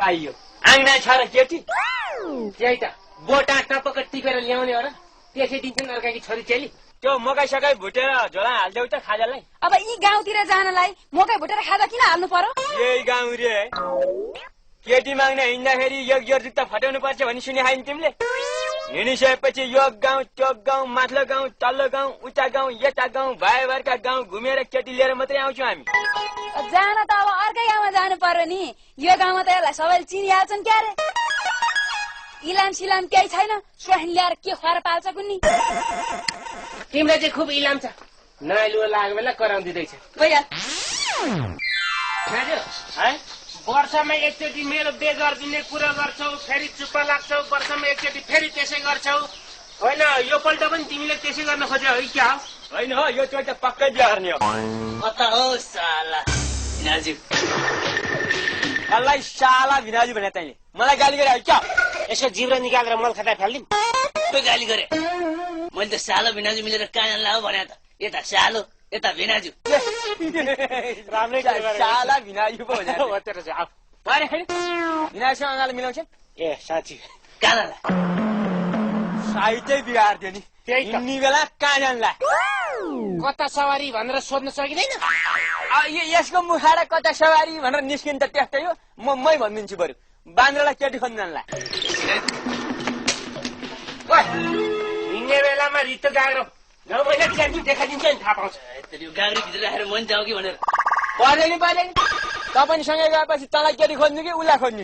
पाइयो आङ्ना छ र केटी त्यही त बोटा टपक्क टिपेर ल्याउने हो र त्यसै दिन्छन् अर्काकी छोरी चेली त्यो मकै सकै भुटेर झोला हाल्देऊ त खाजालाई अब यी गाउँतिर जानलाई मकै भुटेर खाजा किन हाल्नु पर्यो यही गाउँ रे केटी माग्न हिँड्दाखेरि एक जोर जुत्ता फटाउनु पर्छ भनी सुने खाइन तिमीले हिँडिसकेपछि यो गाउँ त्यो गाउँ माथिल्लो गाउँ तल्लो गाउँ उता गाउँ यता गाउँ भाइभरका गाउँ घुमेर केटी लिएर मात्रै आउँछौँ हामी जान त अब अर्कै गाउँमा जानु पर्यो नि यो गाउँमा त यसलाई सबैले चिनिहाल्छन् क्या रे इलाम सिलाम केही छैन स्वाइन ल्याएर के खुवाएर पाल्छ कुन्नी तिमीलाई चाहिँ खुब इलाम छ नयाँ लुगा लागेको बेला कराउनु दिँदैछ वर्षमा एकचोटि मेरो बे गरिदिने कुरा गर्छौ फेरि चुप्प लाग्छौ वर्षमा एकचोटि फेरि त्यसै गर्छौ होइन यो पल्ट पनि तिमीले त्यसै गर्न खोज्यौ है क्या होइन हो यो चोटि त पक्कै बिहार्ने हो कता हो साला भिनाजु मलाई साला भिनाजु भने तैँले मलाई गाली गरे क्या यसो जिब्रो निकालेर मल खाता फाल्दिम के गाली गरे मैले त सालो भिनाजु मिलेर कान लाऊ भने त यता सालो यता भिनाजु राम्रै साला भिनाजु पो हो तेरो चाहिँ आफ भिनाजुसँग अगाडि मिलाउँछ ए साँच्ची कानलाई साइटै बिगार्थ्यो नि हिँड्ने बेला कानलाई कता सवारी भनेर सोध्न सकिँदैन यसको मुखाडा कता सवारी भनेर निस्किनु त त्यस्तै हो मै भनिदिन्छु बरु बान्द्रालाई केटी खोज्नलाई हिँड्ने बेलामा रित्तो गाग्रो मैले देखाइदिन्छ नि थाहा पाउँछ गाग्री भित्र राखेर मन जाऊ कि भनेर पर्दैन तपाईँ सँगै गएपछि तँलाई केटी खोज्नु कि उसलाई खोज्नु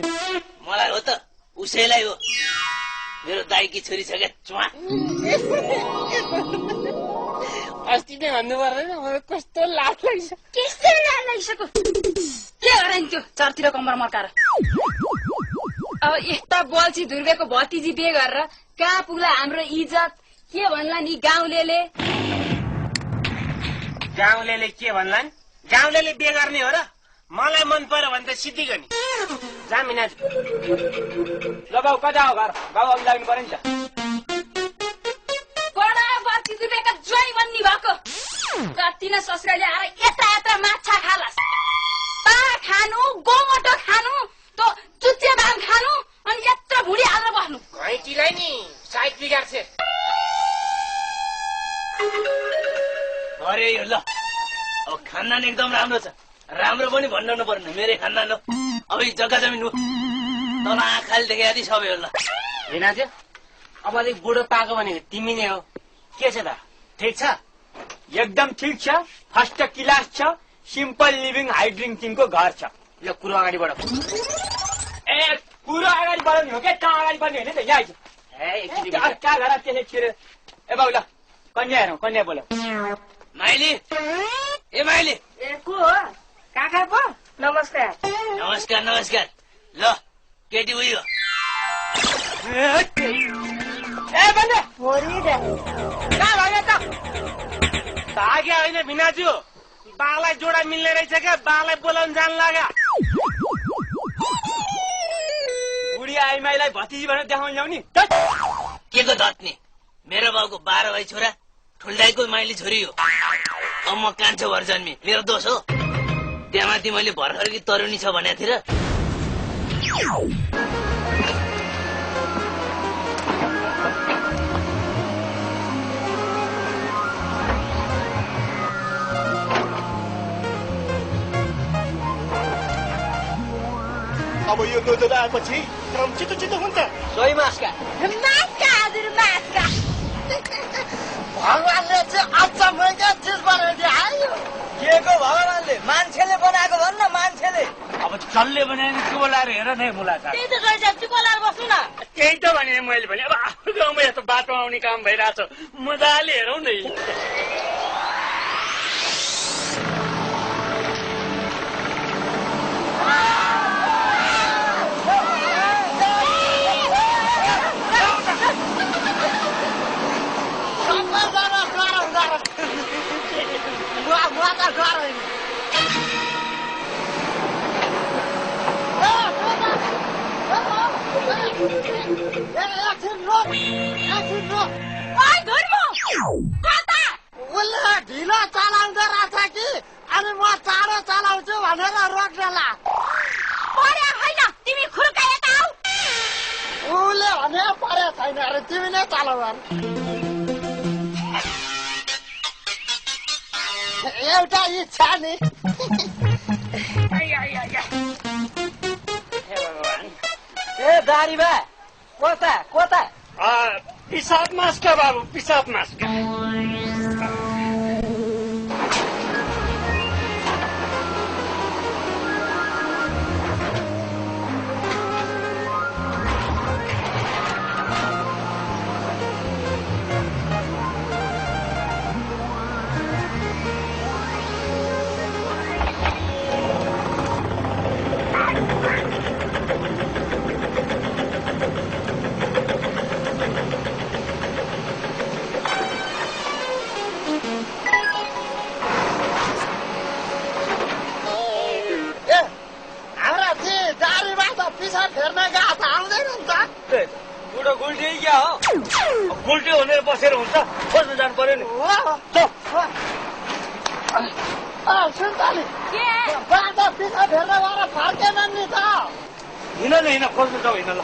मलाई हो त उसैलाई हो मेरो दाइकी छोरी छ क्या चुवा अस्ति नै भन्नु पर्दैन मलाई कस्तो लाज लागिसक्यो त्यस्तै लाज लागिसक्यो के गराइन्थ्यो चारतिर कम्बर मर्काएर अब यस्ता बल्छी धुर्बेको भतिजी बे गरेर कहाँ पुग्ला हाम्रो इज्जत के भन्ला नि गाउँलेले के भन्ला नि गाउँलेले बे गर्ने हो र मलाई मन पर्यो भने त सिद्धि गर्ने जामिना ल बाउ कता हो घर गाउँ अघि लाग्नु पर्यो नि त बडा बल्छी धुर्बेका ज्वाइँ बन्नी भएको कति न ससुराले आएर यत्रा माछा खालास पा खानु गोमटो खानु त चुच्चे बाम खानु अनि यत्रो भुडी हालेर बस्नु घैँटीलाई नि साइड बिगार्छ अरे यो ल अब खानदान एकदम राम्रो छ राम्रो पनि भन्नु पर्ने मेरै खानदान हो अब जग्गा जमिन हो तल आँखाले देखे जति सबै हो ल भिनाजु अब अलिक बुढो पाएको भनेको तिमी नै हो के छ त ठिक छ एकदम ठिक छ फर्स्ट क्लास छ सिम्पल लिभिङ हाई ड्रिङ्किङको घर छ यो कुरो अगाडि बढ ए कुरो अगाडि बढाउने हो क्या त अगाडि बढ्ने होइन त यहाँ आइज कहाँ घर त्यसै छिरेर ए बाउ ल कन्या हेरौँ कन्या बोल माइली ए माइली ए को हो काका पो नमस्कार नमस्कार नमस्कार ल केटी उयो ए बन्ने मोरी कहाँ भयो त भाग्य होइन भिनाजु बालाई जोडा मिल्ने रहेछ क्या बालाई बोलाउन जान लाग्यो बुढी आइमाईलाई भतिजी भनेर देखाउन ल्याउने के को धत्ने मेरो बाउको 12 भाइ छोरा ठुल्दाईको माइली छोरी हो अब म कान्छो भएर जन्मे मेरो दोष हो त्यहाँमाथि मैले भर्खरकी तरुणी छ भनेको थिएँ र अब यो दोधो आएपछि काम छिटो हुन्छ सोही मास्का हजुर मास्का भगवानले चाहिँ अचम्मैका चिज बनाइदियो आयो के को भगवानले मान्छेले बनाएको भन्न मान्छेले अब चल्ले बनाएर के बोलाएर हेर नै मुलाकात त्यही त गइसक्यो चुपलाएर बस्नु न त्यही त भने मैले भने अब आफ्नो गाउँमा यस्तो बाटो आउने काम भइरहेछ मजाले हेरौँ न उसले ढिलो चलाउँदो रहेछ कि अनि म चाँडो चलाउँछु भनेर रोक्नला होइन तिमी खुर्क अरे तिमी नै चलाउ एउटा इच्छा नि ए दारी बा कोता कोता पिसाब मास्का बाबु पिसाब मास्का बुढो गुल्टी क्या हो गुल्टी भनेर बसेर हुन्छ खोज्नु जानु पर्यो नि सुन्ताली बाटो पिछा फेर्न गएर फर्केन नि त हिँड न हिँड खोज्नु जाऊ हिँड ल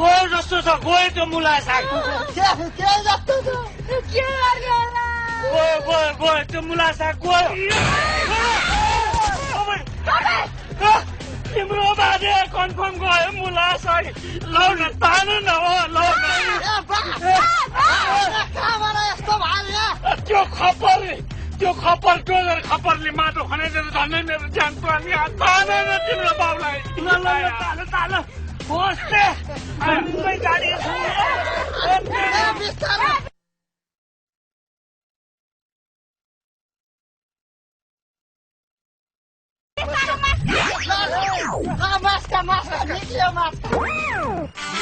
गयो जस्तो छ गयो त्यो मुला साग के जस्तो छ के गर्ने होला गयो त्यो मुला साग गयो तिम्रो बाजे कन्फर्म गयो मुला साग लौ न तानु न हो लौ न यस्तो भयो त्यो खप्पर टोलेर खप्परले माटो खनाइदिएर झन्डै मेरो ज्यान पानी तान न तिम्रो बाउलाई ताल खोज्थे मुम्बई गाडी मास्का निक्ल्यो मास्का